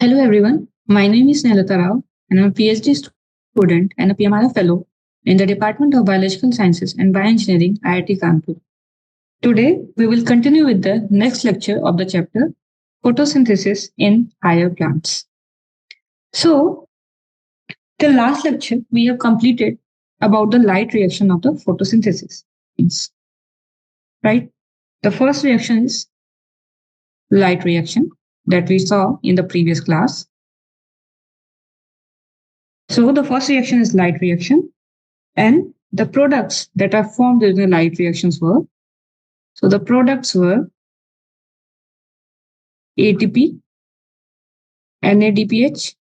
Hello everyone, my name is Snehlata and I'm a PhD student and a PMRF fellow in the Department of Biological Sciences and Bioengineering, IIT Kanpur. Today, we will continue with the next lecture of the chapter Photosynthesis in Higher Plants. So, the last lecture we have completed about the light reaction of the photosynthesis. Right? The first reaction is light reaction that we saw in the previous class. So the first reaction is light reaction, and the products that are formed during the light reactions were, so the products were ATP, NADPH,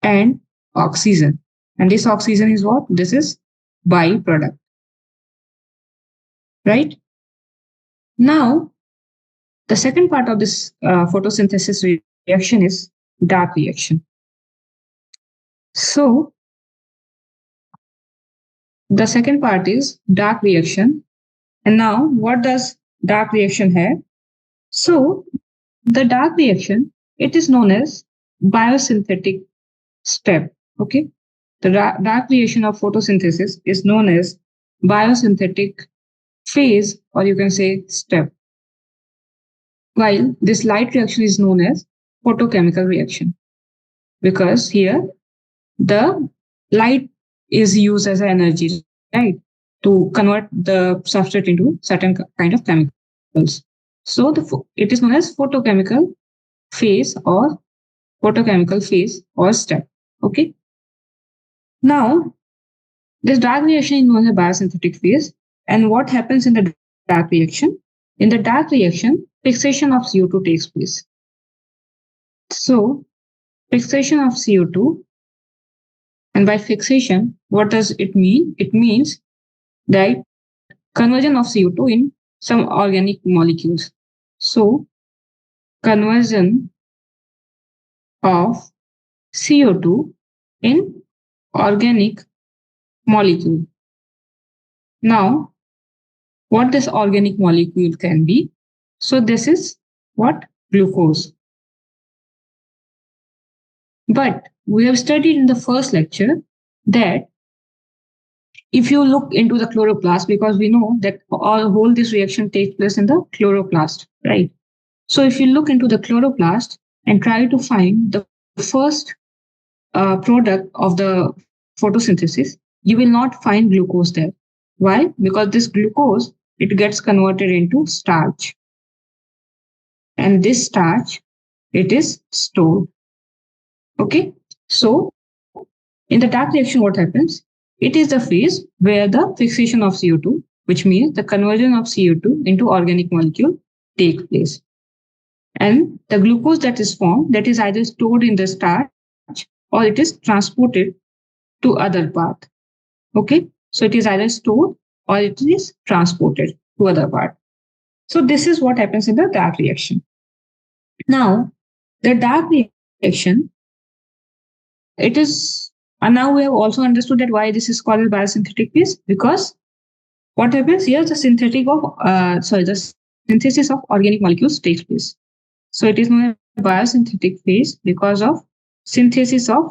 and oxygen. And this oxygen is what? This is byproduct. Right? Now, the second part of this photosynthesis reaction is dark reaction. So, the second part is dark reaction. And now, what does dark reaction have? So, the dark reaction, it is known as biosynthetic step. Okay, the dark reaction of photosynthesis is known as biosynthetic phase, or you can say step. While this light reaction is known as photochemical reaction, because here the light is used as energy, right, to convert the substrate into certain kind of chemicals. So it is known as photochemical phase or step. Okay. Now, this dark reaction is known as biosynthetic phase. And what happens in the dark reaction? In the dark reaction, fixation of CO2 takes place. So, fixation of CO2, and by fixation, what does it mean? It means that conversion of CO2 in some organic molecules. So, conversion of CO2 in organic molecule. Now, what this organic molecule can be? So, this is what? Glucose. But we have studied in the first lecture that if you look into the chloroplast, because we know that whole this reaction takes place in the chloroplast, right? So if you look into the chloroplast and try to find the first product of the photosynthesis, you will not find glucose there. Why? Because this glucose, it gets converted into starch. And this starch, it is stored. Okay, so in the dark reaction, what happens? It is the phase where the fixation of CO2, which means the conversion of CO2 into organic molecule, takes place. And the glucose that is formed, that is either stored in the starch or it is transported to other path. Okay, so it is either stored or it is transported to other part. So this is what happens in the dark reaction. Now, the dark reaction, it is, and now we have also understood that why this is called a biosynthetic phase, because what happens here, the synthesis of organic molecules takes place. So it is known as biosynthetic phase because of synthesis of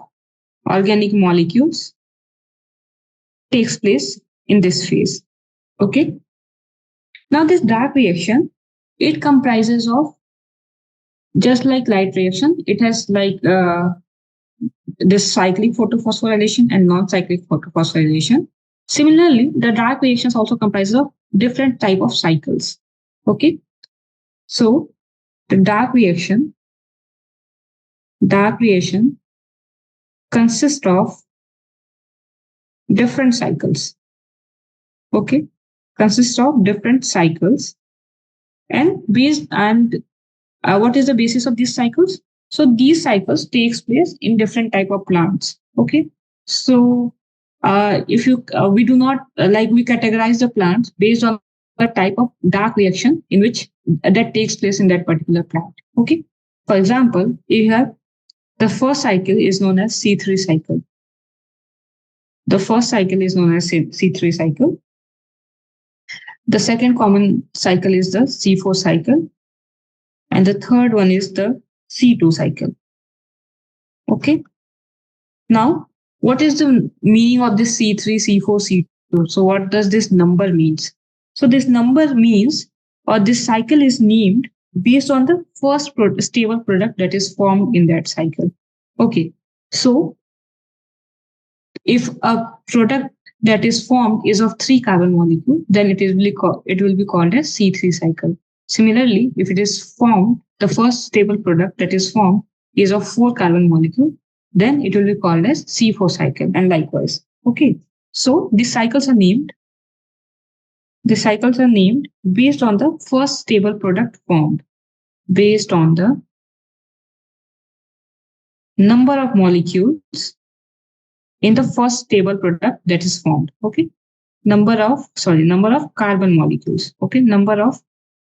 organic molecules takes place in this phase. Okay. Now this dark reaction, it comprises of, just like light reaction, it has like this cyclic photophosphorylation and non-cyclic photophosphorylation. Similarly, the dark reactions also comprises of different type of cycles. Okay. So the dark reaction consists of different cycles. Okay. Consists of different cycles. And what is the basis of these cycles? So these cycles takes place in different type of plants. Okay. So if you we do not we categorize the plants based on the type of dark reaction in which that takes place in that particular plant. Okay. For example, you have the first cycle is known as C3 cycle. The first cycle is known as C3 cycle. The second common cycle is the C4 cycle. And the third one is the C2 cycle. Okay. Now, what is the meaning of this C3, C4, C2? So, what does this number means? So, this number means, or this cycle is named based on the first stable product that is formed in that cycle. Okay. So, if a product that is formed is of 3 carbon molecule, then it will be called as C3 cycle. Similarly, if it is formed, the first stable product that is formed is of 4 carbon molecule, then it will be called as C4 cycle, and likewise. Okay. So these cycles are named. The cycles are named based on the first stable product formed, based on the number of molecules in the first stable product that is formed. Okay. Number of carbon molecules. Okay. Number of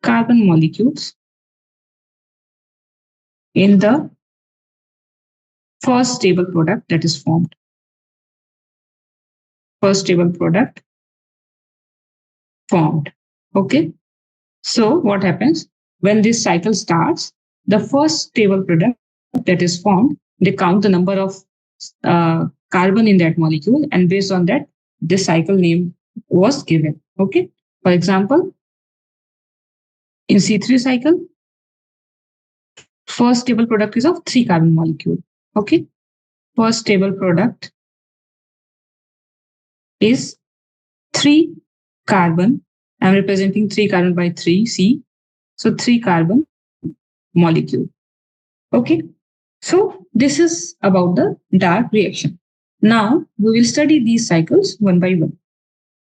carbon molecules in the first stable product that is formed. First stable product formed. Okay. So what happens when this cycle starts? The first stable product that is formed, they count the number of carbon in that molecule, and based on that, this cycle name was given. Okay. For example, in C3 cycle, first stable product is of 3 carbon molecule. Okay. First stable product is 3 carbon. I'm representing 3 carbon by 3 C. So 3 carbon molecule. Okay. So this is about the dark reaction. Now we will study these cycles one by one.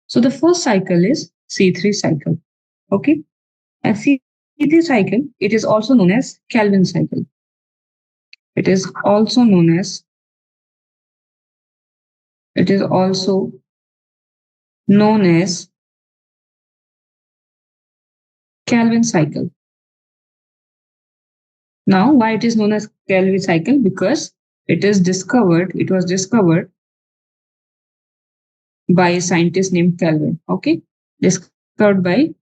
So the first cycle is C3 cycle. Okay. And C3 cycle, it is also known as Calvin cycle. It is also known as Calvin cycle. Now, why it is known as Calvin cycle? Because it was discovered by a scientist named Calvin. Okay. Discovered by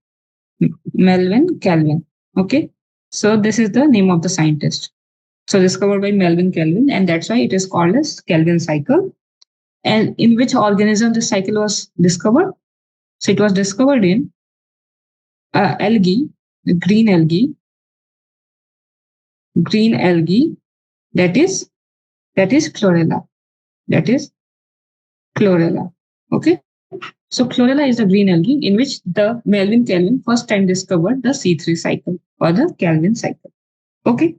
Melvin Calvin. Okay. So this is the name of the scientist. So discovered by Melvin Calvin, and that's why it is called as Calvin cycle. And in which organism this cycle was discovered? So it was discovered in algae, the green algae, that is chlorella. That is chlorella. Okay. So chlorella is the green algae in which the Melvin Calvin first time discovered the C3 cycle or the Calvin cycle. Okay.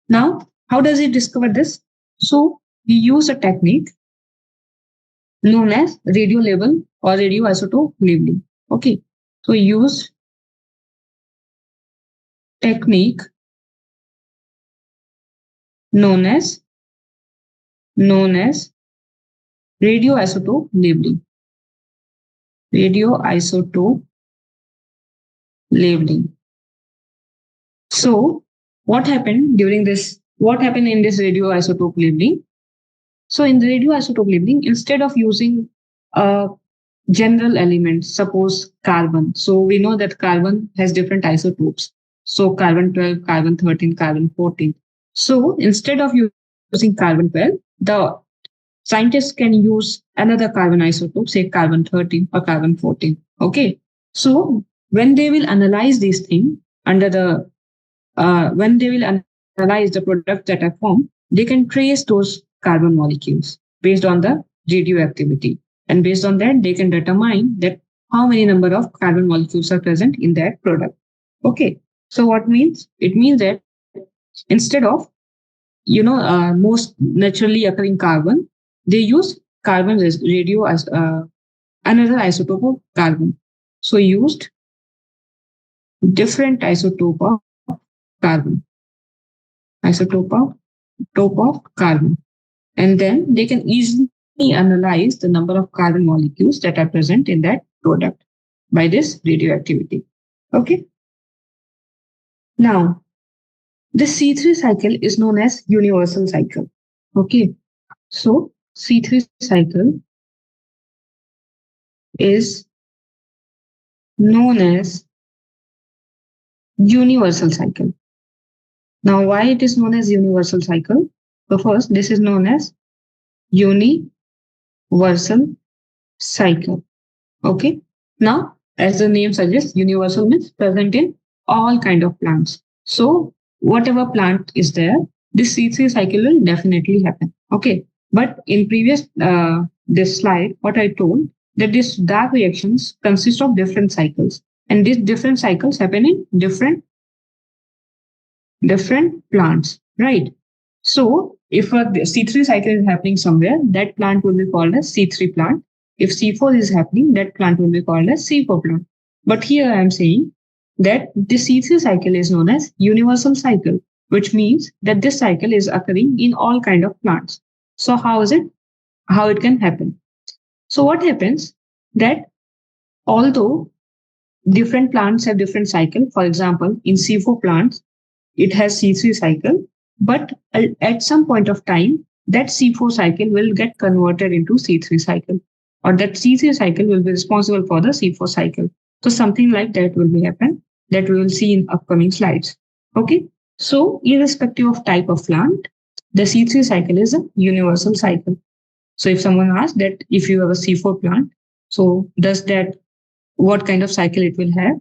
Now, how does he discover this? So he used a technique known as radio label or radioisotope labeling. Okay. So he used technique known as radioisotope labeling. Radioisotope labeling. So what happened in this radioisotope labeling? So in the radioisotope labeling, instead of using a general element, suppose carbon. So we know that carbon has different isotopes. So carbon 12, carbon 13, carbon 14. So instead of using carbon 12, the scientists can use another carbon isotope, say carbon 13 or carbon 14. Okay. So when they will analyze these things when they will analyze the products that are formed, they can trace those carbon molecules based on the radioactivity. And based on that, they can determine that how many number of carbon molecules are present in that product. Okay. So what means? It means that instead of, most naturally occurring carbon, they use carbon radio as another isotope of carbon. So used different isotope of carbon. And then they can easily analyze the number of carbon molecules that are present in that product by this radioactivity. Okay. Now, the C3 cycle is known as universal cycle. Okay. So C3 cycle is known as universal cycle. Now, why it is known as universal cycle? So first, this is known as universal cycle. Okay. Now, as the name suggests, universal means present in all kind of plants. So whatever plant is there, this C3 cycle will definitely happen. Okay. But in previous this slide, what I told that these dark reactions consist of different cycles, and these different cycles happen in different plants, right? So if a C3 cycle is happening somewhere, that plant will be called as C3 plant. If C4 is happening, that plant will be called as C4 plant. But here I am saying that the C3 cycle is known as universal cycle, which means that this cycle is occurring in all kind of plants. So how is it? How it can happen? So what happens that although different plants have different cycle, for example, in C4 plants, it has C3 cycle, but at some point of time, that C4 cycle will get converted into C3 cycle, or that C3 cycle will be responsible for the C4 cycle. So something like that will be happen that we will see in upcoming slides. Okay. So irrespective of type of plant, the C3 cycle is a universal cycle. So if someone asks that if you have a C4 plant, so does that what kind of cycle it will have?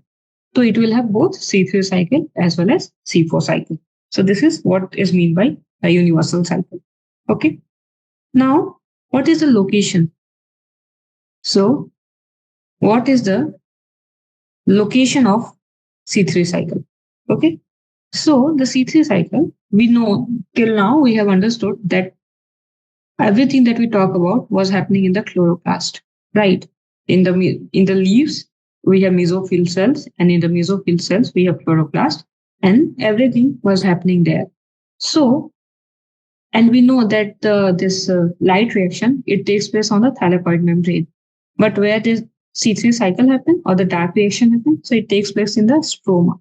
So it will have both C3 cycle as well as C4 cycle. So this is what is meant by a universal cycle. Okay. Now, what is the location? So what is the location of C3 cycle? Okay. So the C3 cycle, we know till now we have understood that everything that we talk about was happening in the chloroplast, right? In the leaves, we have mesophyll cells, and in the mesophyll cells, we have chloroplast, and everything was happening there. So, and we know that this light reaction it takes place on the thylakoid membrane. But where does C3 cycle happen or the dark reaction happen? So it takes place in the stroma.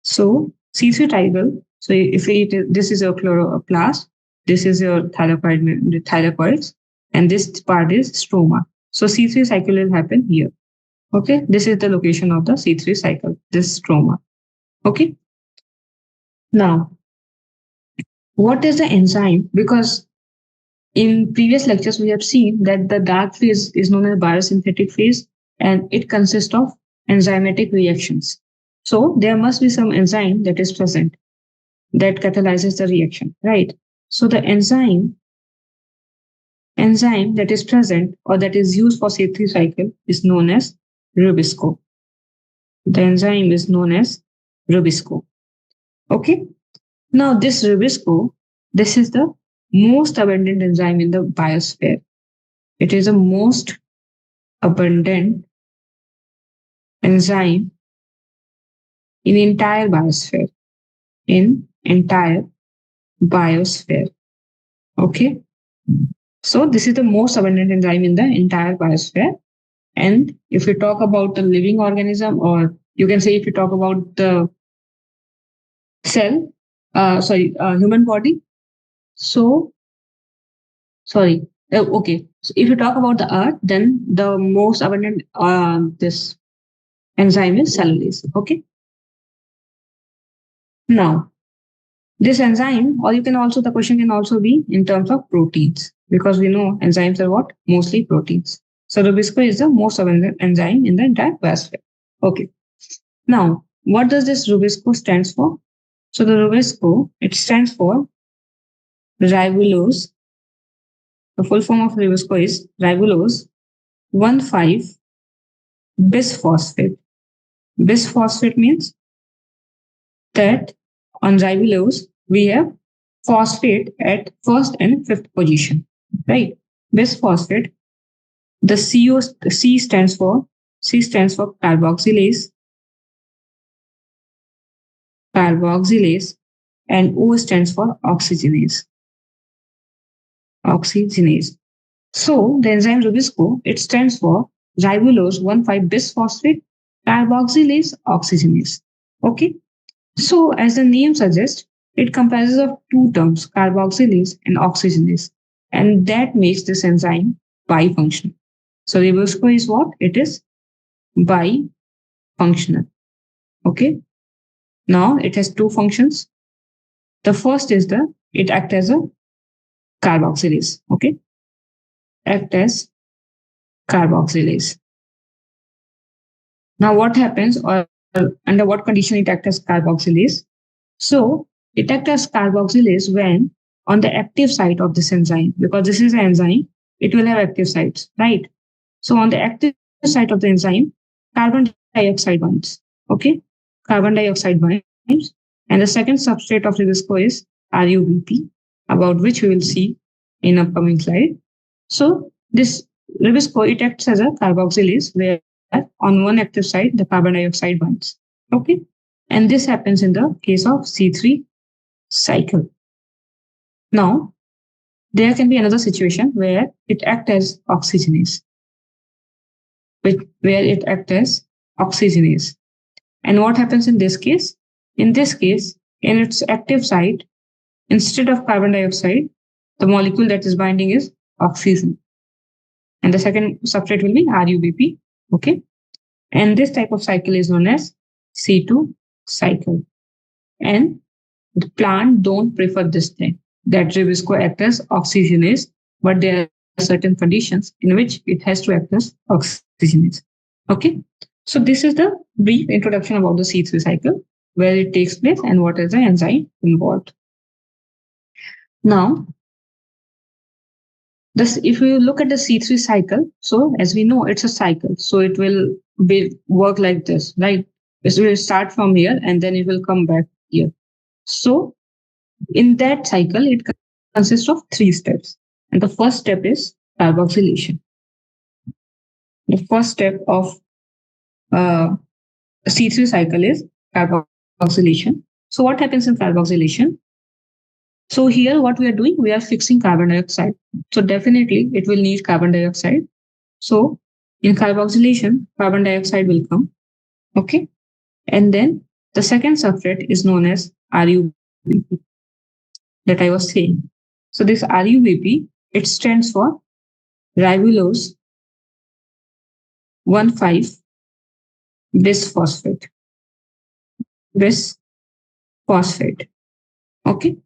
So C3 cycle. So if this is your chloroplast, this is your thylakoids, and this part is stroma. So C3 cycle will happen here. Okay, this is the location of the C3 cycle, this stroma. Okay. Now, what is the enzyme? Because in previous lectures, we have seen that the dark phase is known as biosynthetic phase, and it consists of enzymatic reactions. So there must be some enzyme that is present that catalyzes the reaction, right? So the enzyme that is present or that is used for C3 cycle is known as rubisco. The enzyme is known as rubisco. Okay. Now this rubisco, this is the most abundant enzyme in the biosphere. It is the most abundant enzyme in entire biosphere. In entire biosphere. Okay. So this is the most abundant enzyme in the entire biosphere. And if you talk about the living organism, or you can say if you talk about the human body. So, okay. So if you talk about the earth, then the most abundant this enzyme is cellulase. Okay. Now, this enzyme, or you can also, the question can also be in terms of proteins, because we know enzymes are what? Mostly proteins. So rubisco is the most abundant enzyme in the entire biosphere. Okay. Now, what does this rubisco stands for? So the rubisco, it stands for ribulose. The full form of rubisco is ribulose 1,5 bisphosphate. Bisphosphate means that on ribulose we have phosphate at first and fifth position, right? Bisphosphate. The C stands for carboxylase, and O stands for oxygenase. So the enzyme rubisco, it stands for ribulose 1,5 bisphosphate carboxylase oxygenase. Okay. So as the name suggests, it comprises of two terms, carboxylase and oxygenase, and that makes this enzyme bifunctional. So ribosco is what? It is bifunctional. Okay. Now it has two functions. The first is it acts as a carboxylase. Okay, act as carboxylase. Now, what happens, or under what condition it acts as carboxylase? So, it acts as carboxylase when on the active site of this enzyme, because this is an enzyme, it will have active sites, right? So, on the active site of the enzyme, carbon dioxide binds. Okay, carbon dioxide binds, and the second substrate of Ribisco is RUBP, about which we will see in upcoming slide. So, this Ribisco, it acts as a carboxylase where on one active site the carbon dioxide binds. Okay, and this happens in the case of C3 cycle. Now, there can be another situation where it acts as oxygenase, where it acts as oxygenase. And what happens in this case? In this case, in its active site, instead of carbon dioxide, the molecule that is binding is oxygen. And the second substrate will be RUBP. Okay. And this type of cycle is known as C2 cycle. And the plant don't prefer this thing, that Ribisco acts as oxygenase, but there are certain conditions in which it has to act as oxygenase. Okay. So this is the brief introduction about the C3 cycle, where it takes place and what is the enzyme involved. Now, if you look at the C3 cycle, so as we know, it's a cycle. So it will work like this, right? It will start from here and then it will come back here. So in that cycle, it consists of 3 steps. And the first step is carboxylation. The first step of C3 cycle is carboxylation. So what happens in carboxylation? So here what we are doing, we are fixing carbon dioxide. So definitely it will need carbon dioxide. So in carboxylation, carbon dioxide will come. Okay. And then the second substrate is known as RUBP that I was saying. So this RUBP, it stands for ribulose 1,5 bisphosphate. Bisphosphate. Okay.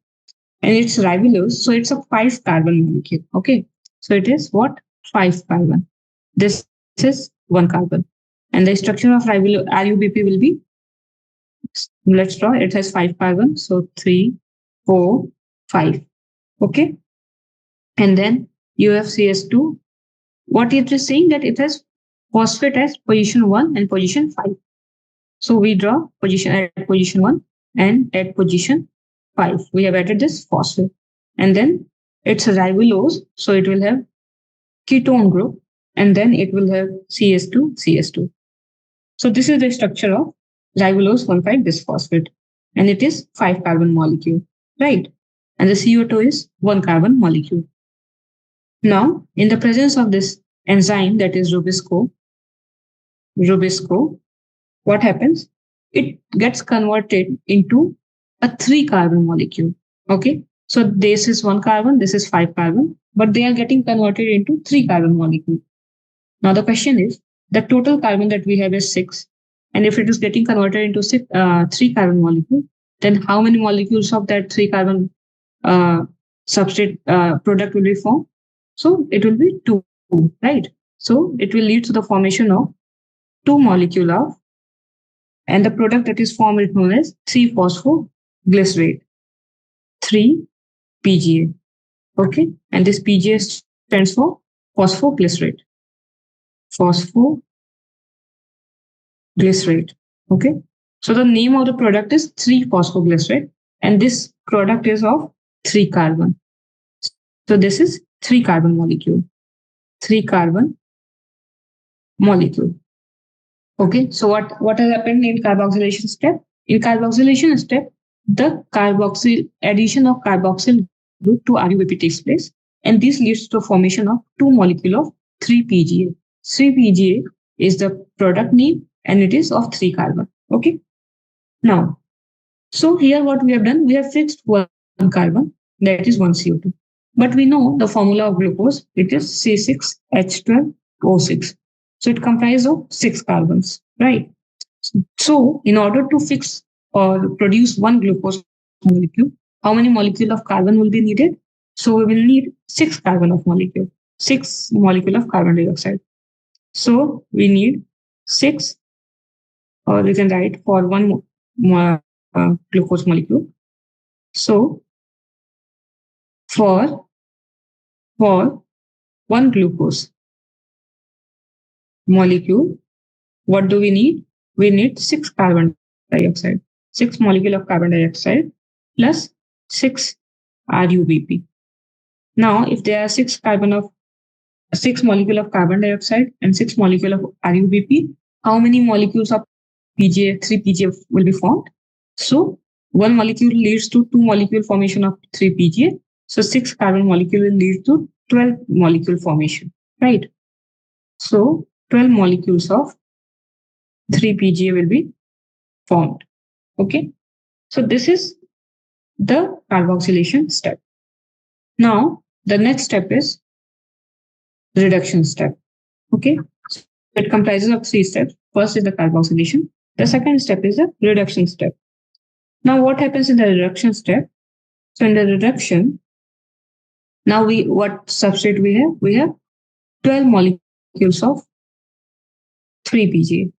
And it's ribulose, so it's a 5 carbon molecule. Okay. So it is what? 5 carbon. This is 1 carbon. And the structure of RUBP will be, let's draw, it has 5 carbon. So 3, 4, 5. Okay. And then you have CS2. What it is saying, that it has phosphate as position 1 and position 5. So we draw position at position 1 and at position 5. We have added this phosphate. And then it's a ribulose. So it will have ketone group. And then it will have CS2, CS2. So this is the structure of ribulose 1,5 bisphosphate. And it is 5 carbon molecule, right? And the CO2 is 1 carbon molecule. Now, in the presence of this enzyme, that is Ribisco, what happens? It gets converted into a 3 carbon molecule. Okay. So this is 1 carbon, this is 5 carbon, but they are getting converted into 3 carbon molecule. Now the question is, the total carbon that we have is 6. And if it is getting converted into 3 carbon molecule, then how many molecules of that 3 carbon substrate product will be formed? So it will be 2, right? So it will lead to the formation of 2 molecule of, and the product that is formed is known as 3-phosphoglycerate, 3-PGA. Okay, and this PGA stands for phosphoglycerate. Phosphoglycerate. Okay, so the name of the product is 3-phosphoglycerate, and this product is of 3 carbon. So this is 3 carbon molecule. 3 carbon molecule. Okay, so what has happened in carboxylation step? In carboxylation step, the addition of carboxyl group to RUBP takes place, and this leads to the formation of 2 molecule of 3-PGA. 3-PGA is the product name, and it is of 3 carbon. Okay. Now, so here what we have done, we have fixed 1 carbon, that is 1 CO2. But we know the formula of glucose, it is C6H12O6. So it comprises of 6 carbons, right? So in order to fix or produce 1 glucose molecule, how many molecule of carbon will be needed? So we will need 6 molecule of carbon dioxide. So we need 6, or we can write for one glucose molecule. So for one glucose molecule, what do we need? We need 6 carbon dioxide, 6 molecule of carbon dioxide plus 6 RUBP. Now, if there are 6 molecule of carbon dioxide and 6 molecule of RUBP, how many molecules of PGA, 3 PGA will be formed? So one molecule leads to 2 molecule formation of 3 PGA. So 6 carbon molecule will lead to 12 molecule formation, right? So 12 molecules of 3 PGA will be formed. Okay. So this is the carboxylation step. Now the next step is reduction step. Okay. So it comprises of 3 steps. First is the carboxylation. The second step is the reduction step. Now what happens in the reduction step? So in the reduction, now what substrate we have? We have 12 molecules of 3 PGA.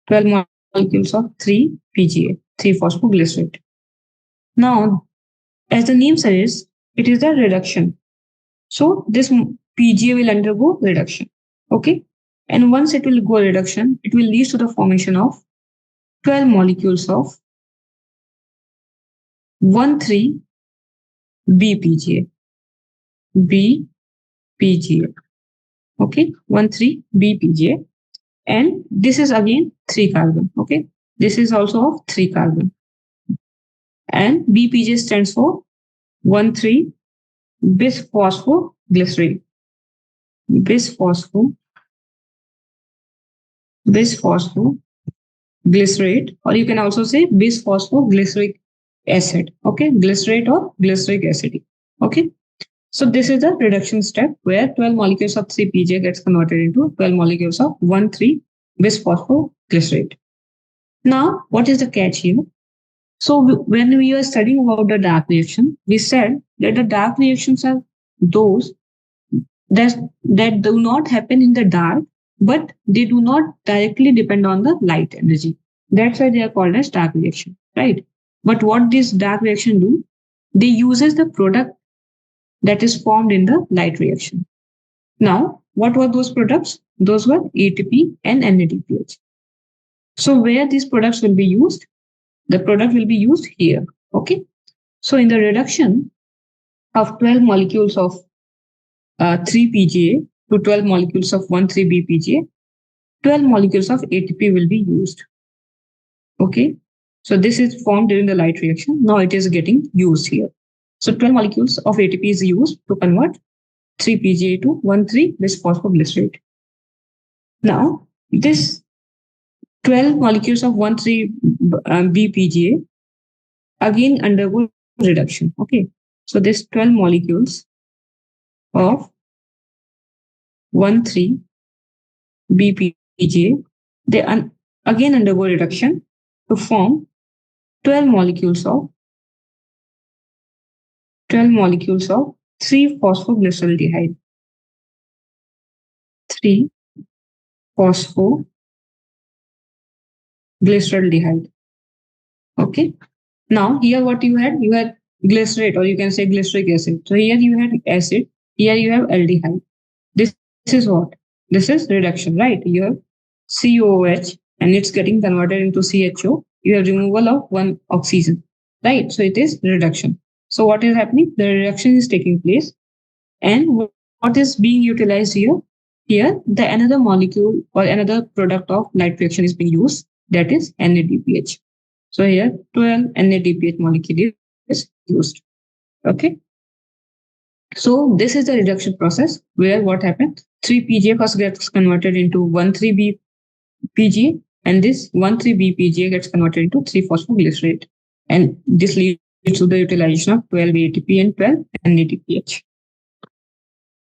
12 molecules of 3 PGA, 3-phosphoglycerate. Now, as the name says, it is a reduction. So this PGA will undergo reduction. Okay. And once it will go reduction, it will lead to the formation of 12 molecules of 1,3-BPGA. BPGA. Okay. 1,3-BPGA. And this is again 3 carbon. Okay. This is also of 3 carbon. And BPGA stands for 1,3-bisphosphoglycerate. Bisphosphoglycerate, or you can also say bisphosphoglyceric acid. Okay, glycerate or glyceric acid. Okay, so this is the reduction step where 12 molecules of 3 PGA gets converted into 12 molecules of 1,3-bisphosphoglycerate. Now, what is the catch here? So when we were studying about the dark reaction, we said that the dark reactions are those that do not happen in the dark, but they do not directly depend on the light energy. That's why they are called as dark reaction, right? But what this dark reaction do? They uses the product that is formed in the light reaction. Now, what were those products? Those were ATP and NADPH. So where these products will be used? The product will be used here. Okay. So in the reduction of 12 molecules of 3 PGA to 12 molecules of 1,3-BPGA, 12 molecules of ATP will be used. Okay. So this is formed during the light reaction. Now it is getting used here. So 12 molecules of ATP is used to convert 3 PGA to 1,3-bisphosphoglycerate. Now this 12 molecules of 1,3-BPGA again undergo reduction. Okay. So this 12 molecules of 1,3-BPGA, they again undergo reduction to form 12 molecules of 3-phosphoglyceraldehyde. 3-phosphoglyceraldehyde. Okay. Now here what you had glycerate, or you can say glyceric acid. So here you had acid, here you have aldehyde. This is what? This is reduction, right? You have COOH and it's getting converted into CHO. You have removal of one oxygen, right? So it is reduction. So what is happening? The reduction is taking place. And what is being utilized here? Here, the another molecule or another product of light reaction is being used, that is NADPH. So here 12 NADPH molecule is used. Okay. So this is the reduction process where what happens? 3 PGA first gets converted into 1,3-BPGA, and this 1,3-BPGA gets converted into 3-phosphoglycerate. And this leads to the utilization of 12 ATP and 12 NADPH.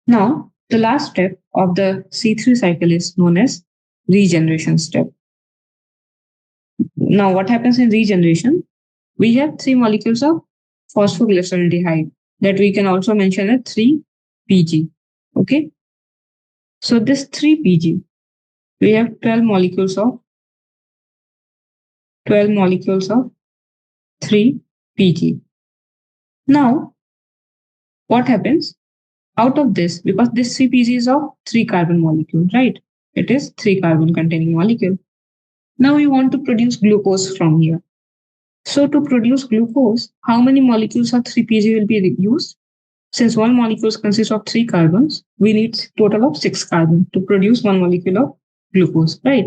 Now, the last step of the C3 cycle is known as regeneration step. Now, what happens in regeneration? We have 3 molecules of phosphoglyceraldehyde that we can also mention as 3-PG. Okay. So this 3-PG, we have 12 molecules of 3-PG. Now, what happens out of this? Because this 3-PG is of 3-carbon molecule, right? It is 3-carbon containing molecule. Now we want to produce glucose from here. So to produce glucose, how many molecules of 3-PG will be used? Since one molecule consists of 3 carbons, we need total of 6 carbons to produce one molecule of glucose, right?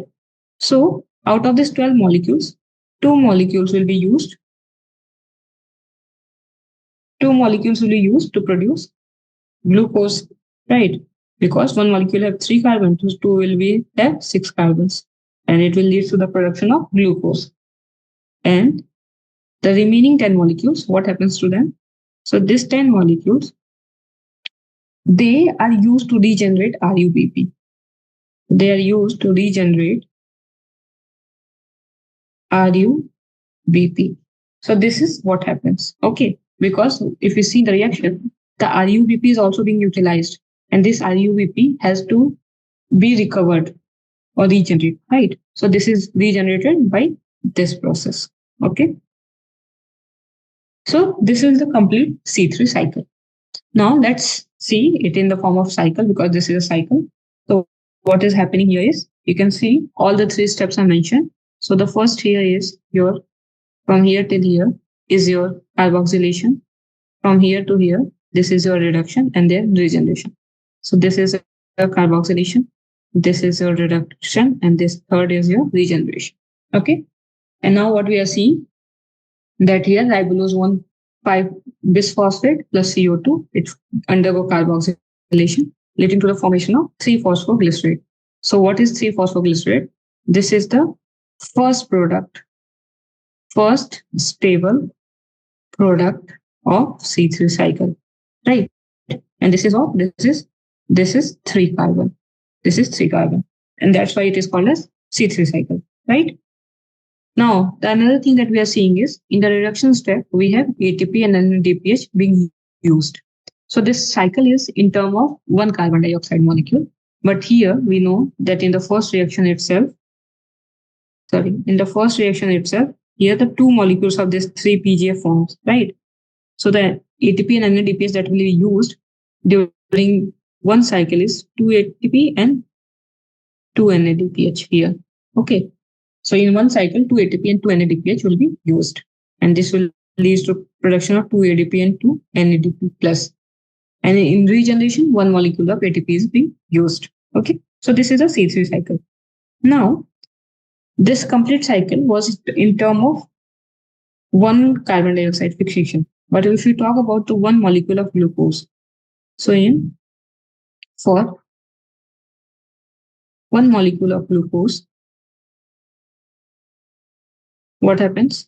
So out of these 12 molecules, 2 molecules will be used. 2 molecules will be used to produce glucose, right? Because one molecule have 3 carbons, 2 will be have 6 carbons, and it will lead to the production of glucose. And the remaining 10 molecules, what happens to them? So these 10 molecules, they are used to regenerate RUBP. They are used to regenerate RUBP. So this is what happens. Okay. Because if you see the reaction, the RUBP is also being utilized. And this RUBP has to be recovered or regenerated, right? So this is regenerated by this process. Okay. So this is the complete C3 cycle. Now let's see it in the form of cycle because this is a cycle. So what is happening here is you can see all the 3 steps I mentioned. So the first here is your, from here till here is your carboxylation. From here to here, this is your reduction and then regeneration. So this is a carboxylation, this is your reduction, and this third is your regeneration. Okay. And now what we are seeing that here ribulose 1,5 bisphosphate plus CO2, it undergo carboxylation, leading to the formation of 3-phosphoglycerate. So what is 3-phosphoglycerate? This is the first product, first stable product of C3 cycle, right? And this is what? This is 3 carbon. This is 3 carbon. And that's why it is called as C3 cycle, right? Now, the another thing that we are seeing is in the reduction step, we have ATP and NADPH being used. So this cycle is in terms of one carbon dioxide molecule. But here we know that in the first reaction itself, here the 2 molecules of this 3-PGA forms, right? So the ATP and NADPH that will be used during one cycle is 2 ATP and 2 NADPH here. Okay. So in one cycle, 2 ATP and 2 NADPH will be used. And this will lead to production of 2 ADP and 2 NADP plus. And in regeneration, one molecule of ATP is being used. Okay. So this is a C3 cycle. Now, this complete cycle was in terms of one carbon dioxide fixation. But if we talk about the one molecule of glucose, so for one molecule of glucose, what happens?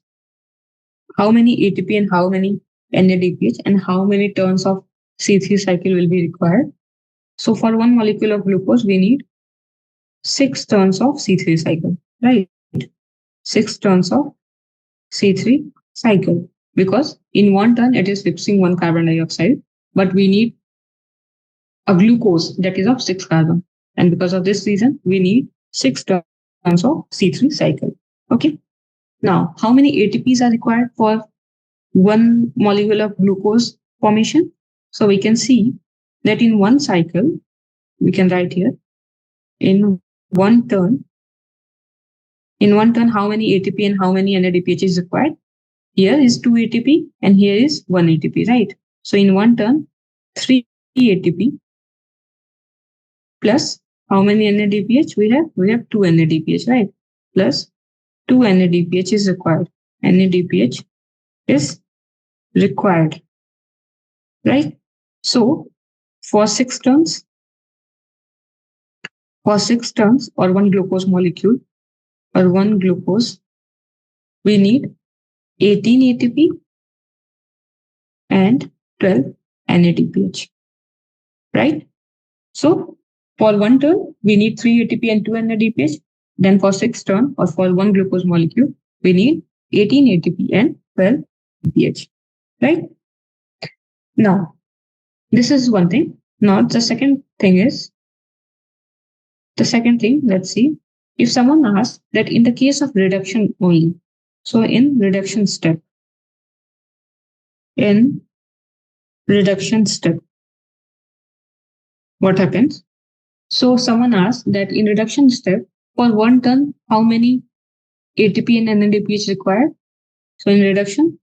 How many ATP and how many NADPH and how many turns of C3 cycle will be required? So for one molecule of glucose, we need 6 turns of C3 cycle, right? 6 turns of C3 cycle. Because in one turn, it is fixing one carbon dioxide, but we need a glucose that is of 6 carbon. And because of this reason, we need 6 turns of C3 cycle. Okay. Now, how many ATPs are required for one molecule of glucose formation? So we can see that in one cycle, we can write here, in one turn, how many ATP and how many NADPH is required? Here is 2 ATP and here is 1 ATP, right? So in one turn, 3 ATP plus how many NADPH we have? We have 2 NADPH, right? Plus 2 NADPH is required. NADPH is required, right? So for 6 turns or one glucose molecule or one glucose, we need 18 ATP and 12 NADPH, right? So for one turn, we need 3 ATP and 2 NADPH. Then for 6 turn or for one glucose molecule, we need 18 ATP and 12 NADPH, right? Now, this is one thing. Now, the second thing, let's see. If someone asks that in the case of reduction only, so in reduction step, what happens? So someone asks that in reduction step, for one turn, how many ATP and NADPH is required? So in reduction,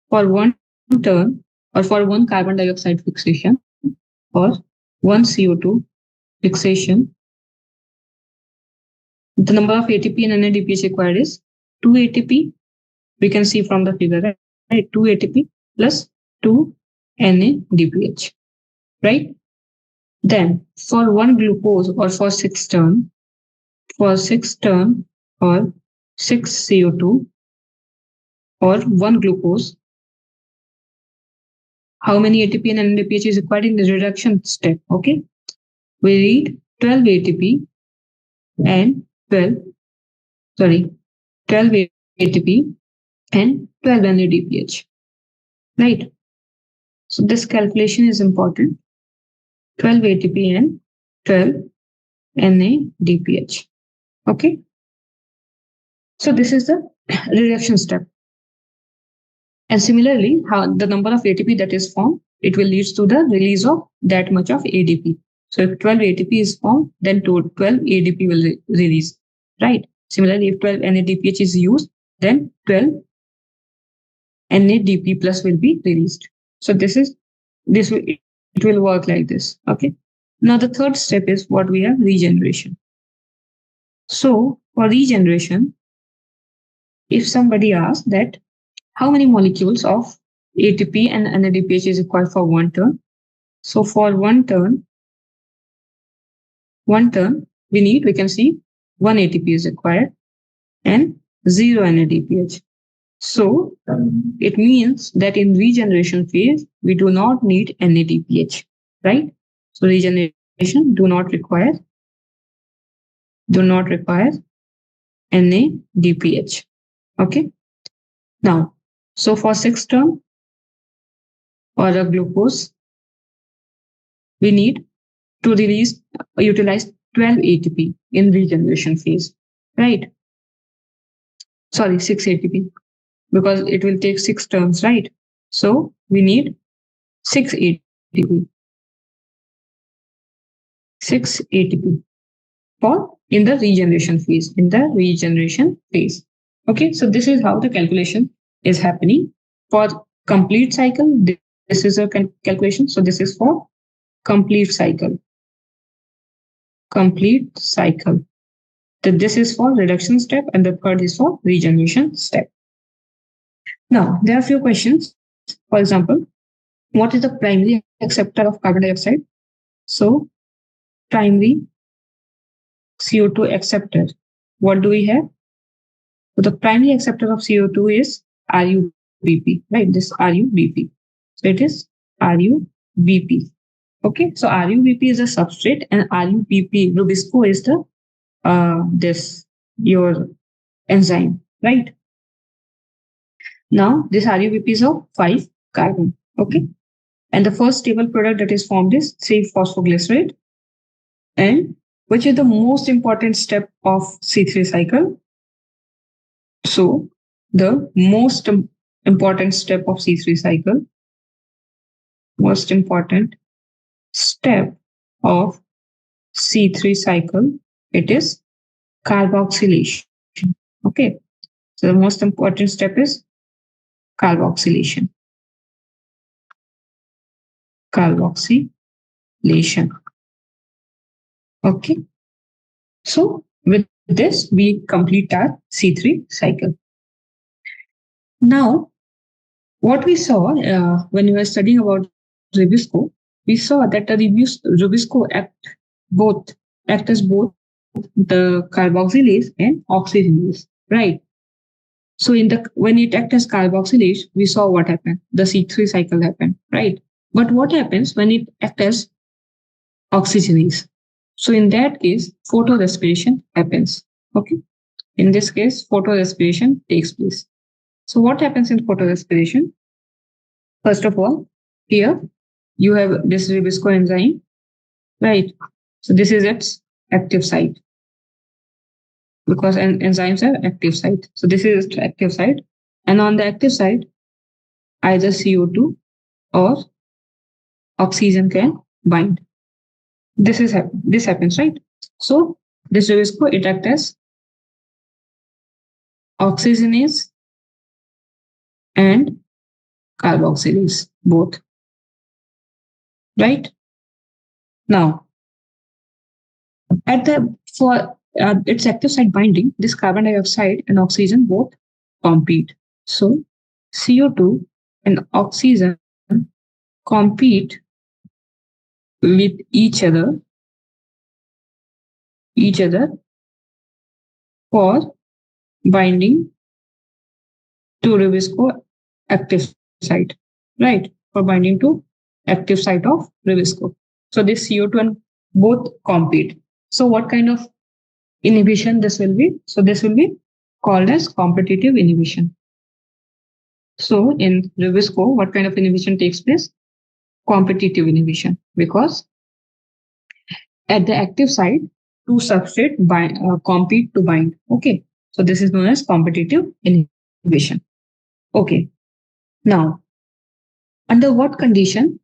for one turn or for one carbon dioxide fixation or one CO2 fixation, the number of ATP and NADPH required is 2 ATP. We can see from the figure, right? 2 ATP plus 2 NADPH, right? Then for one glucose or for 6 turn or 6 CO2 or one glucose, how many ATP and NADPH is required in the reduction step? Okay, we need 12 ATP and 12 ATP and 12 NADPH, right? So this calculation is important. 12 ATP and 12 NADPH. Okay. So this is the reduction step. And similarly, how the number of ATP that is formed, it will lead to the release of that much of ADP. So if 12 ATP is formed, then 12 ADP will release, right? Similarly, if 12 NADPH is used, then 12 NADP plus will be released. So it will work like this. Okay. Now the third step is what we have, regeneration. So for regeneration, if somebody asks that how many molecules of ATP and NADPH is required for one turn, so for one turn, we can see 1 ATP is required and 0 NADPH. So it means that in regeneration phase, we do not need NADPH, right? So regeneration do not require NADPH. Okay. Now, so for 6 turn or a glucose, we need to utilize 12 ATP in regeneration phase, right? Sorry, 6 ATP, because it will take 6 turns, right? So we need 6 ATP. 6 ATP for in the regeneration phase. Okay, so this is how the calculation is happening. For complete cycle, this is a calculation. So this is for complete cycle. This is for reduction step and the third is for regeneration step. Now, there are a few questions. For example, what is the primary acceptor of carbon dioxide? So, primary CO2 acceptor. What do we have? So the primary acceptor of CO2 is RUBP, right? This RUBP. So it is RUBP. Okay, so RUBP is a substrate and RUBP, Rubisco, is the your enzyme, right? Now this RUBP is of 5 carbon. Okay, and the first stable product that is formed is 3-phosphoglycerate, and which is the most important step of C3 cycle. So the most important step of C3 cycle, it is carboxylation. Okay, so the most important step is carboxylation. Okay, so with this we complete our C3 cycle. Now, what we saw when we were studying about Rubisco, we saw that the Rubisco act as both the carboxylase and oxygenase, right? So when it acts as carboxylase, we saw what happened. The C3 cycle happened, right? But what happens when it acts as oxygenase? So in that case, photorespiration happens. Okay. In this case, photorespiration takes place. So what happens in photorespiration? First of all, here you have this ribisco enzyme, right? So this is its active site because enzymes are active site. So this is its active site. And on the active site, either CO2 or oxygen can bind. This happens, right? So this ribisco, it acts as oxygenase and carboxylase, both, right? Now, at the for its active site binding, this carbon dioxide and oxygen both compete. So CO2 and oxygen compete with each other for binding to ribisco active site, right? For binding to active site of ribisco. So this CO2 and both compete. So what kind of inhibition this will be? So this will be called as competitive inhibition. So in ribisco, what kind of inhibition takes place? Competitive inhibition, because at the active site, two substrate compete to bind. Okay, so this is known as competitive inhibition. Okay, now under what condition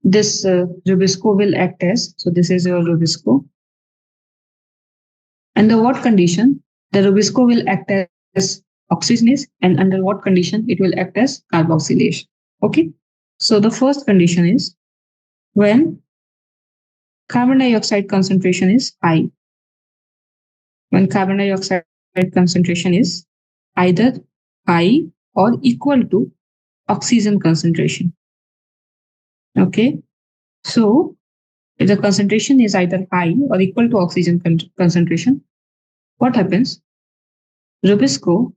this ribisco will act as? So this is your ribisco. Under what condition the ribisco will act as oxygenase, and under what condition it will act as carboxylase? Okay, so the first condition is when carbon dioxide concentration is high. When carbon dioxide concentration is either high or equal to oxygen concentration. Okay, so if the concentration is either high or equal to oxygen concentration, what happens? Ribisco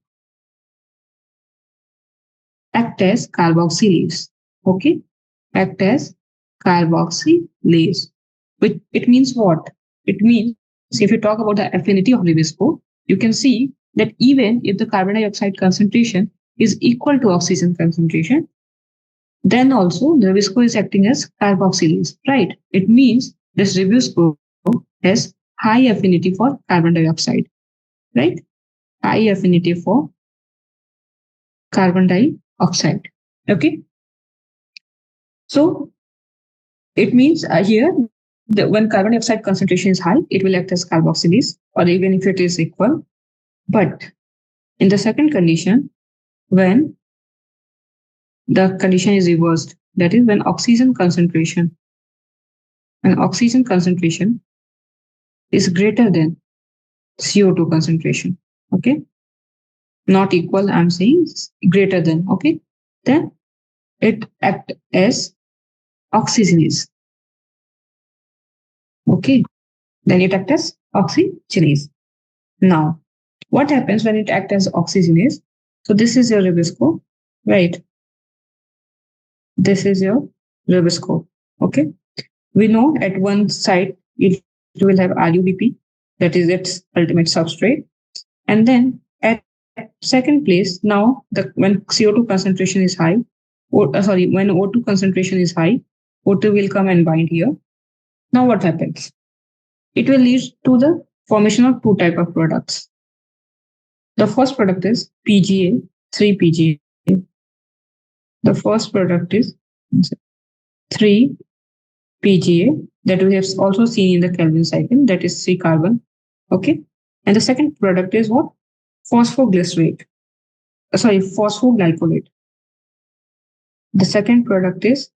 act as carboxylase. Okay, act as carboxylase. Which it means what? It means if you talk about the affinity of ribisco, you can see that even if the carbon dioxide concentration is equal to oxygen concentration, then also the ribisco is acting as carboxylase, right? It means this ribisco has high affinity for carbon dioxide, right? High affinity for carbon dioxide. Okay. So it means here that when carbon dioxide concentration is high, it will act as carboxylase, or even if it is equal. But in the second condition, when the condition is reversed, that is when oxygen concentration is greater than CO2 concentration. Okay. Not equal, I'm saying greater than. Okay. Then it acts as oxygenase. Okay. Then it acts as oxygenase. Now, what happens when it acts as oxygenase? So this is your ribisco, right? This is your ribisco. Okay. We know at one side it will have RUBP, that is its ultimate substrate. And then at second place, now when CO2 concentration is high, when O2 concentration is high, O2 will come and bind here. Now what happens? It will lead to the formation of two type of products. The first product is PGA, 3-PGA. The first product is 3-PGA that we have also seen in the Kelvin cycle, that is 3 carbon. Okay. And the second product is what? Phosphoglycerate. Phosphoglycolate. The second product is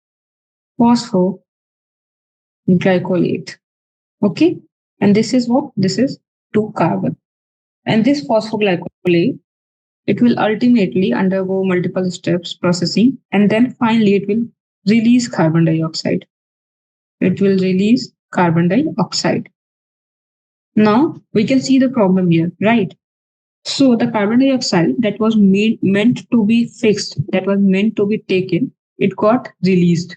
phosphoglycolate. Okay. And this is what? This is 2 carbon. And this phosphoglycolate, it will ultimately undergo multiple steps processing, and then finally it will release carbon dioxide. It will release carbon dioxide. Now we can see the problem here, right? So the carbon dioxide that was meant to be fixed, that was meant to be taken, it got released,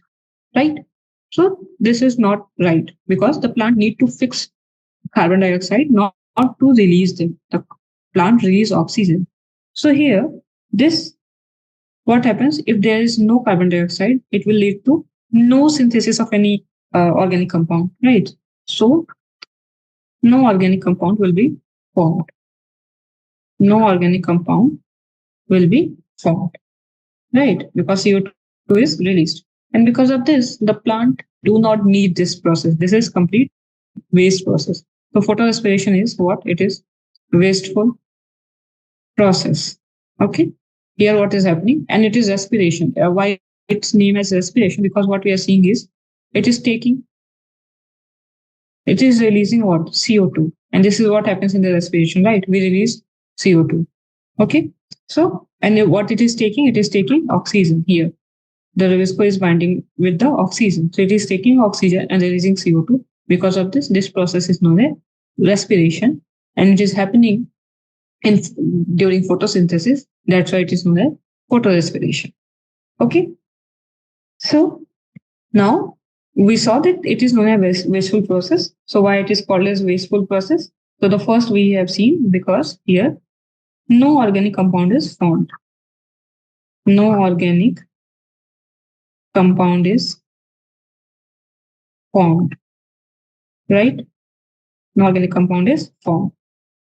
right? So this is not right, because the plant need to fix carbon dioxide, not to release them. The plant release oxygen. So here, this what happens if there is no carbon dioxide? It will lead to no synthesis of any organic compound, right? So no organic compound will be formed. No organic compound will be formed, right? Because CO2 is released. And because of this, the plant do not need this process. This is complete waste process. So photorespiration is what? It is wasteful process. Okay. Here what is happening? And it is respiration. Why it's named as respiration? Because what we are seeing is it is taking, it is releasing what? CO2. And this is what happens in the respiration, right? We release CO2. Okay. So, and what it is taking oxygen here. The Revesco is binding with the oxygen. So it is taking oxygen and releasing CO2. Because of this process is known as respiration. And it is happening in during photosynthesis. That's why it is known as photorespiration. Okay. So now we saw that it is known as wasteful process. So why it is called as wasteful process? So the first we have seen because here no organic compound is formed. No organic compound is formed, right? No organic compound is formed.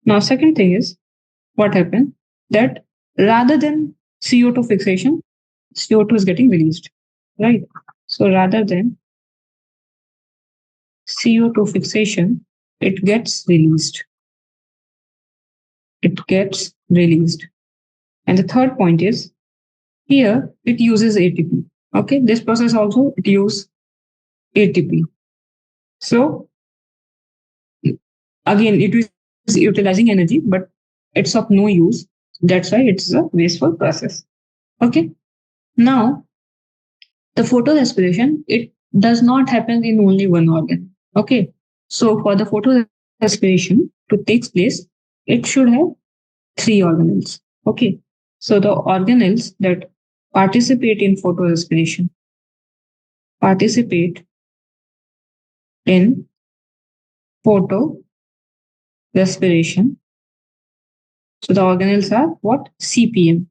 Now, second thing is what happened that rather than CO2 fixation, CO2 is getting released, right? So rather than CO2 fixation, it gets released. It gets released. And the third point is here it uses ATP. Okay, this process also it uses ATP. So again, it is utilizing energy, but it's of no use. That's why it's a wasteful process. Okay. Now, the photorespiration, it does not happen in only one organ. Okay. So for the photorespiration to take place, it should have three organelles. Okay. So the organelles that participate in participate in photorespiration. So the organelles are what? CPM.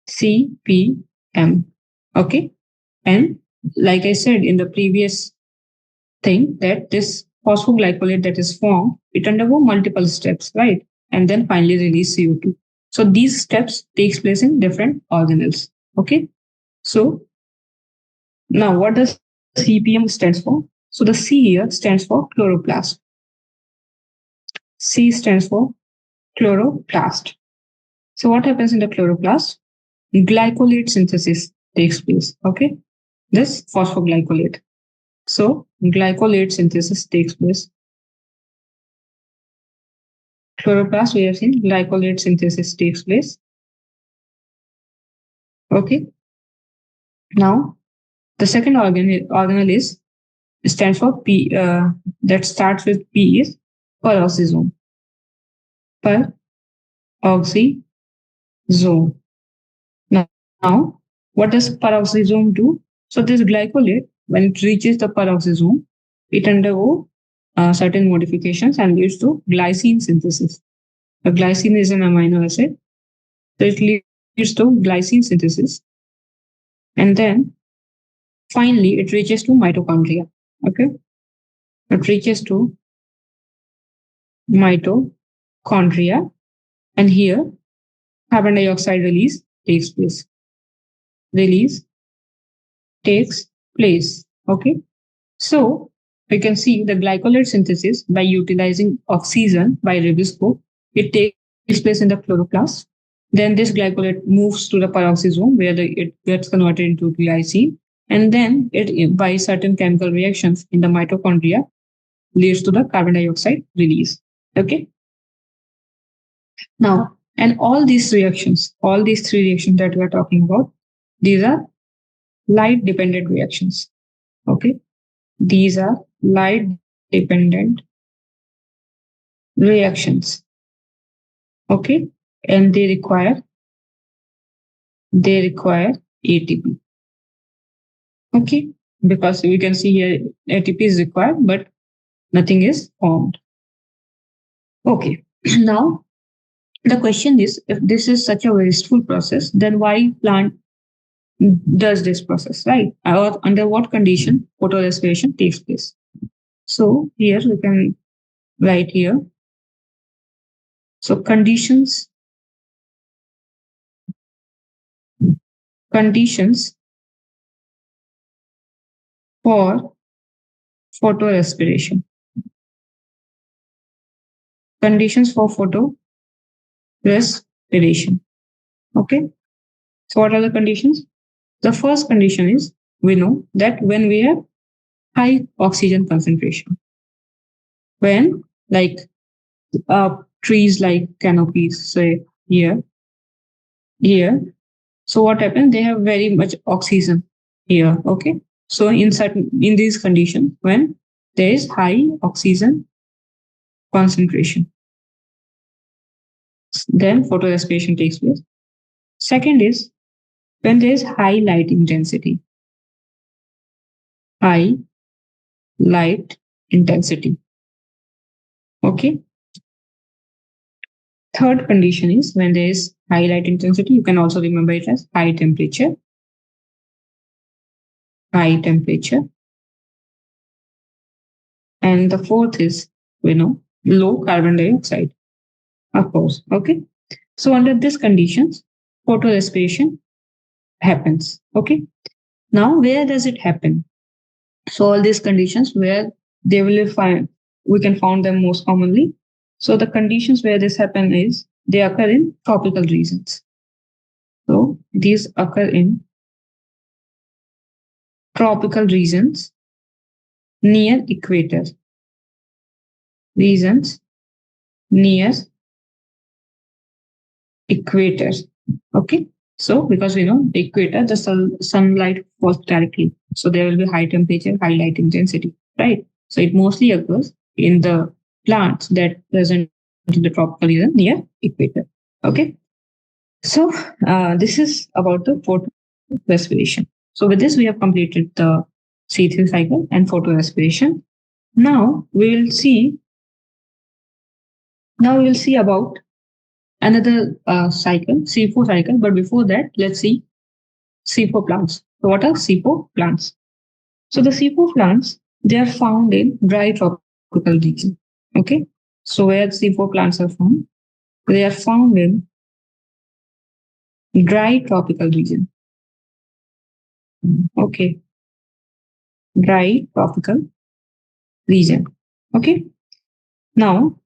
CPM. Okay. And like I said in the previous thing, that this phosphoglycolate that is formed, it undergo multiple steps, right? And then finally release CO2. So these steps takes place in different organelles. Okay. So now what does CPM stands for? So the C here stands for chloroplast. C stands for chloroplast. So what happens in the chloroplast? Glycolate synthesis takes place. Okay. This phosphoglycolate. So glycolate synthesis takes place. Chloroplast, we have seen glycolate synthesis takes place. Okay. Now, the second organelle is stands for P. That starts with P is peroxisome. Peroxisome. Now, what does peroxisome do? So this glycolate, when it reaches the peroxisome, it undergo certain modifications and leads to glycine synthesis. The glycine is an amino acid, so it leads to glycine synthesis, and then finally it reaches to mitochondria. Okay, it reaches to mitochondria, and here carbon dioxide release takes place. Release takes place. Okay, so we can see the glycolate synthesis by utilizing oxygen by riboscope. It takes place in the chloroplast. Then this glycolate moves to the peroxisome where it gets converted into glycine. And then it, by certain chemical reactions in the mitochondria, leads to the carbon dioxide release. Okay. Now, and all these reactions, all these three reactions that we are talking about, these are light dependent reactions. Okay. These are light dependent reactions. Okay. And they require ATP. Okay. Because we can see here ATP is required, but nothing is formed. Okay. Now, The question is, if this is such a wasteful process, then why plant does this process, right? Or under what condition photorespiration takes place? So here we can write here. So conditions for photorespiration. Conditions for photorespiration. Okay. So what are the conditions? The first condition is, we know that when we have high oxygen concentration, when like trees like canopies, say here. So what happens? They have very much oxygen here. Okay. So in these conditions, when there is high oxygen concentration, then photorespiration takes place. Second is when there is high light intensity. High light intensity. Okay. Third condition is when there is high light intensity. You can also remember it as high temperature. High temperature. And the fourth is, low carbon dioxide. Of course. Okay. So under these conditions, photorespiration happens. Okay. Now, where does it happen? So all these conditions where they will find, we can find them most commonly. So the conditions where this happen is they occur in tropical regions. So these occur in tropical regions near equator. Regions near equator. Okay. So because we know the equator, the sunlight falls directly. So there will be high temperature, high light intensity, right? So it mostly occurs in the plants that present in the tropical region near equator. Okay. So this is about the photorespiration. So with this, we have completed the C3 cycle and photorespiration. Now we will see. Now we will see about another cycle, C4 cycle. But before that, let's see C4 plants. So what are C4 plants? So the C4 plants, they are found in dry tropical region. Okay. So where C4 plants are found? They are found in dry tropical region. Okay. Dry tropical region. Okay. Now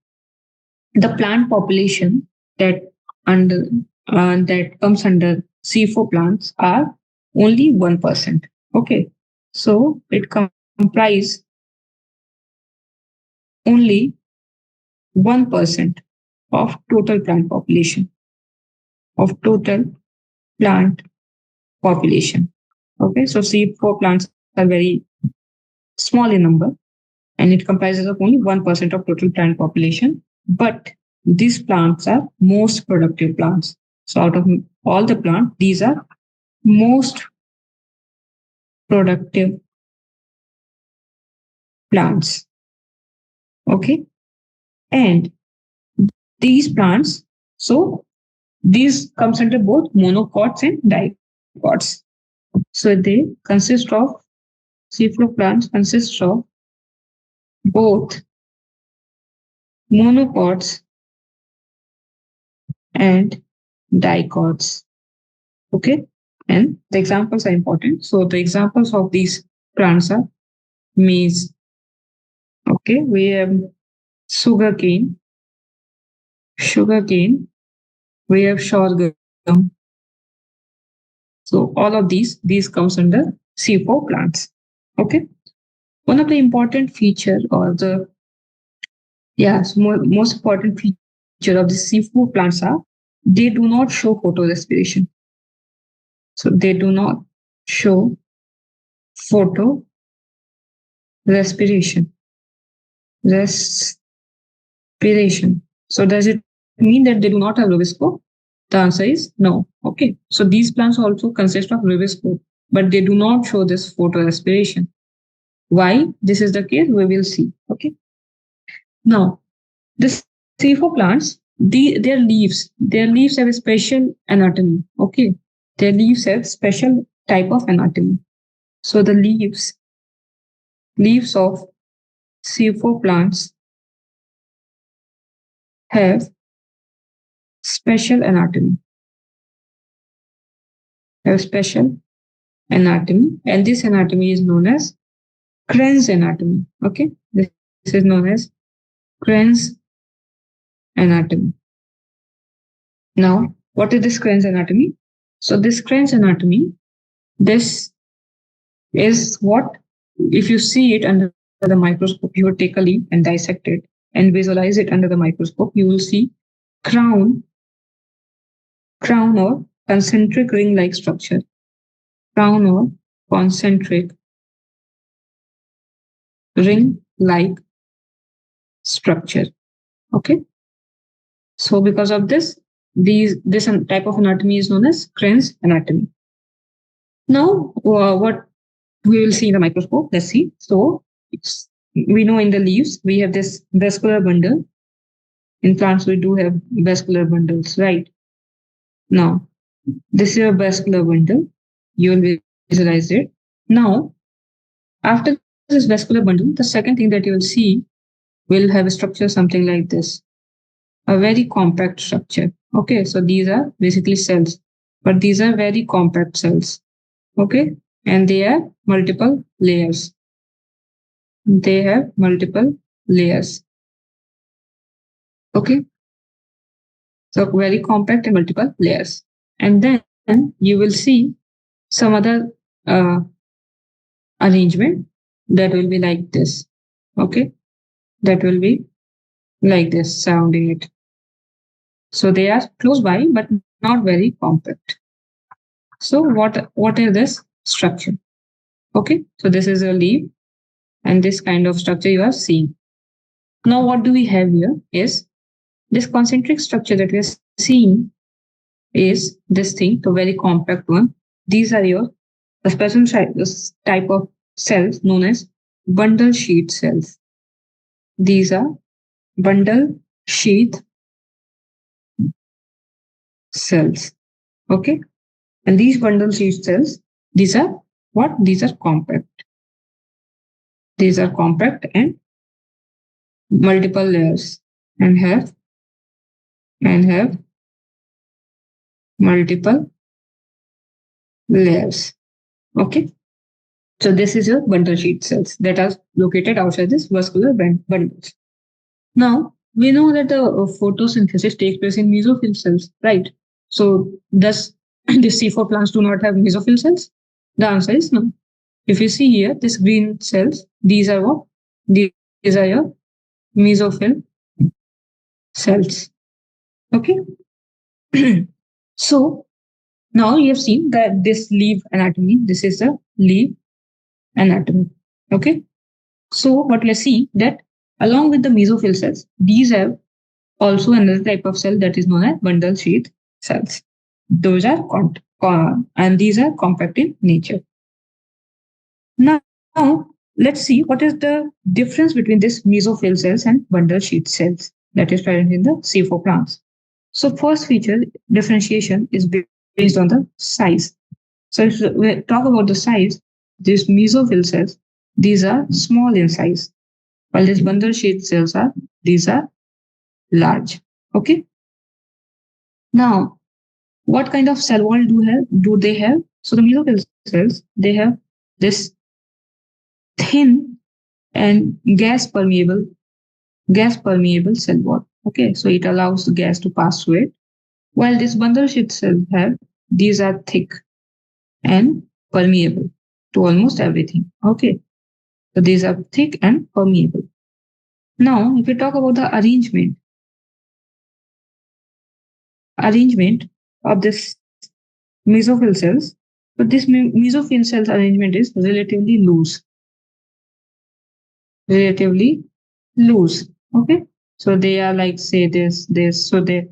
the plant population that under that comes under C4 plants are only 1%. Okay. So it comprises only 1% of total plant population. Of total plant population. Okay. So C4 plants are very small in number and it comprises of only 1% of total plant population. But these plants are most productive plants. So out of all the plants, these are most productive plants. Okay. And these plants, so these comes under both monocots and dicots. So they consist of, C4 plants consist of both monocots and dicots. Okay. And the examples are important. So the examples of these plants are maize. Okay. We have sugarcane. We have sorghum. So all of these comes under C4 plants. Okay. One of the important feature or the most important feature of the C4 plants are they do not show photorespiration. So they do not show photo respiration. Respiration. So does it mean that they do not have rubisco? The answer is no. Okay. So these plants also consist of rubisco, but they do not show this photorespiration. Why this is the case, we will see. Okay. Now, the C4 plants, their leaves have a special anatomy. Okay, their leaves have special type of anatomy. So the leaves of C4 plants have special anatomy, have special anatomy, and this anatomy is known as Krenz anatomy. Okay, this is known as Krenz anatomy. Now, what is this Krenz anatomy? So this Krenz anatomy, this is what, if you see it under the microscope, you would take a leaf and dissect it and visualize it under the microscope. You will see crown or concentric ring-like structure. Crown or concentric ring-like structure. Okay. So because of this, this type of anatomy is known as Krenz anatomy. Now, what we will see in the microscope, let's see. So we know in the leaves, we have this vascular bundle. In plants, we do have vascular bundles, right? Now, this is a vascular bundle. You will visualize it. Now, after this vascular bundle, the second thing that you will see will have a structure something like this. A very compact structure. Okay, so these are basically cells, but these are very compact cells. Okay, and they have multiple layers. They have multiple layers. Okay, so very compact and multiple layers. And then you will see some other arrangement that will be like this. Okay, that will be like this, surrounding it. So they are close by, but not very compact. So what is this structure? Okay, so this is a leaf, and this kind of structure you are seeing. Now, what do we have here is this concentric structure that we are seeing is this thing, the very compact one. These are the special type of cells known as bundle sheath cells. These are bundle sheath cells. Okay, and these bundle sheath cells, these are what? These are compact. These are compact and multiple layers and have multiple layers. Okay, so this is your bundle sheath cells that are located outside this vascular bundles. Now we know that the photosynthesis takes place in mesophyll cells, right? So does the C4 plants do not have mesophyll cells? The answer is no. If you see here, this green cells, these are what? These are your mesophyll cells. Okay. So now you have seen that this leaf anatomy, this is the leaf anatomy. Okay. So what we see that along with the mesophyll cells, these have also another type of cell that is known as bundle sheath cells. Those are and these are compact in nature. Now let's see what is the difference between this mesophyll cells and bundle sheath cells that is present in the C4 plants. So first feature differentiation is based on the size. So if we talk about the size, these mesophyll cells, these are small in size, while these bundle sheath cells these are large. Okay. Now, what kind of cell wall do they have? So the mesophyll cells, they have this thin and gas permeable cell wall. Okay, so it allows the gas to pass through it. While this bundle sheath cells these are thick and permeable to almost everything. Okay, so these are thick and permeable. Now, if we talk about the arrangement of this mesophyll cells, so this mesophyll cells arrangement is relatively loose. Okay, so they are like say this, so they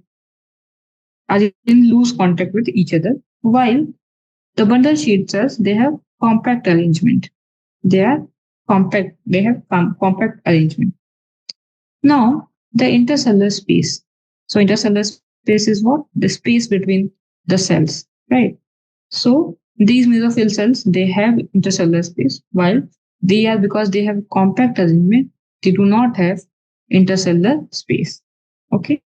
are in loose contact with each other. While the bundle sheath cells, they have compact arrangement. They have compact arrangement. Now, the intercellular space. So intercellular space is what? The space between the cells, right? So these mesophyll cells, they have intercellular space, while they are, because they have compact arrangement, they do not have intercellular space. Okay.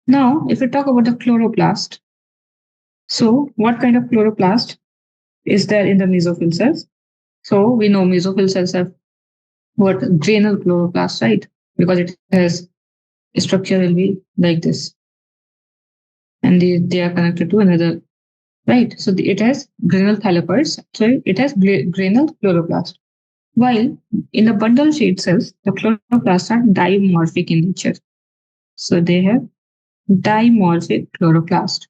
Now, if we talk about the chloroplast, so what kind of chloroplast is there in the mesophyll cells? So we know mesophyll cells have what, granule chloroplast, right? Because it has structure will be like this, and they are connected to another, right? So it has granule thylakoids, so it has granule chloroplast. While in the bundle shaped cells, the chloroplasts are dimorphic in nature. So they have dimorphic chloroplast.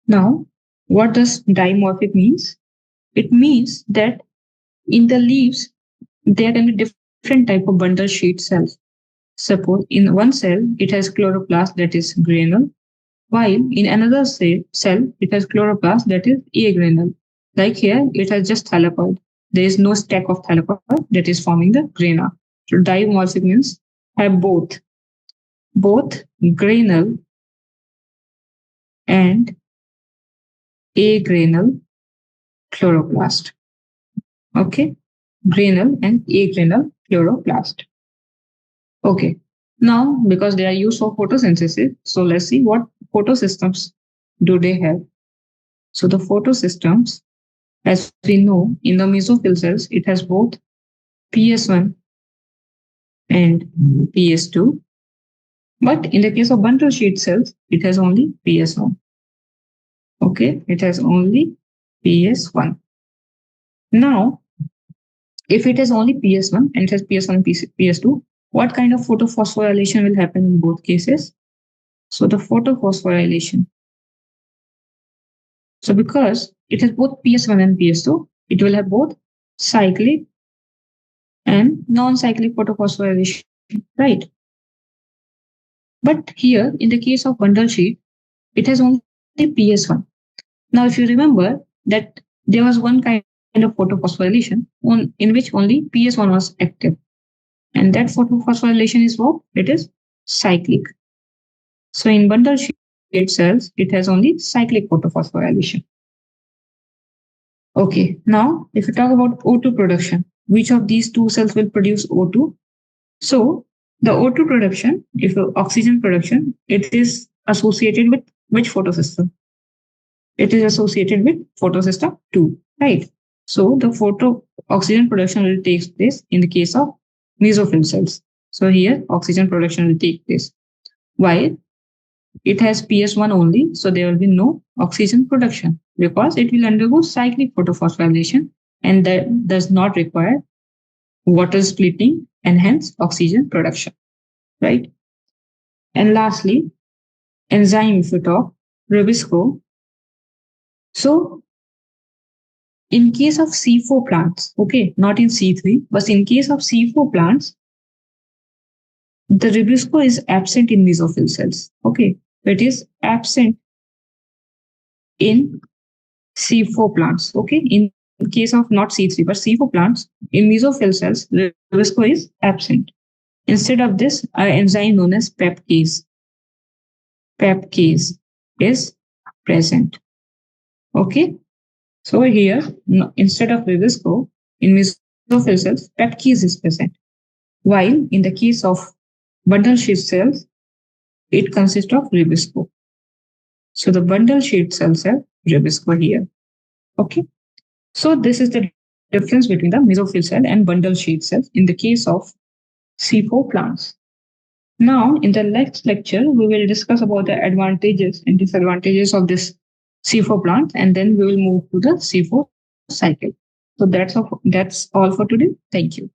Now, what does dimorphic means? It means that in the leaves, there can be different type of bundle sheet cells. Suppose in one cell, it has chloroplast that is granule, while in another cell it has chloroplast that is agranule. Like here, it has just thylakoid. There is no stack of thylakoid that is forming the grana. So dimorphic means have both granule and agranule chloroplast. Okay, granule and agranule chloroplast. Okay. Now, because they are used for photosynthesis, so let's see what photosystems do they have. So the photosystems, as we know, in the mesophyll cells, it has both PS1 and PS2. But in the case of bundle sheet cells, it has only PS1. Okay, it has only PS1. Now, if it has only PS1 and it has PS1 and PS2, what kind of photophosphorylation will happen in both cases? So the photophosphorylation. So because it has both PS1 and PS2, it will have both cyclic and non-cyclic photophosphorylation, right? But here, in the case of bundle sheet, it has only PS1. Now, if you remember that there was one kind of photophosphorylation in which only PS1 was active. And that photophosphorylation is what? It is cyclic. So in bundle sheet cells, it has only cyclic photophosphorylation. Okay, now if we talk about O2 production, which of these two cells will produce O2? So the O2 production, if oxygen production, it is associated with which photosystem? It is associated with photosystem 2, right? So the photo oxygen production will take place in the case of mesophyll cells. So here oxygen production will take place. While it has PS1 only, so there will be no oxygen production because it will undergo cyclic photophosphorylation and that does not require water splitting and hence oxygen production, right? And lastly, enzyme, if we talk, Rubisco. So in case of C4 plants, okay, not in C3, but in case of C4 plants, the Rubisco is absent in mesophyll cells. Okay, it is absent in C4 plants. Okay, in case of not C3 but C4 plants, in mesophyll cells, Rubisco is absent. Instead of this, an enzyme known as peptase is present. Okay, so here instead of Rubisco, in mesophyll cells, peptase is present. While in the case of bundle sheet cells, it consists of Rubisco. So the bundle sheet cells have Rubisco here. Okay. So this is the difference between the mesophyll cell and bundle sheet cells in the case of C4 plants. Now, in the next lecture, we will discuss about the advantages and disadvantages of this C4 plant, and then we will move to the C4 cycle. So that's all for today. Thank you.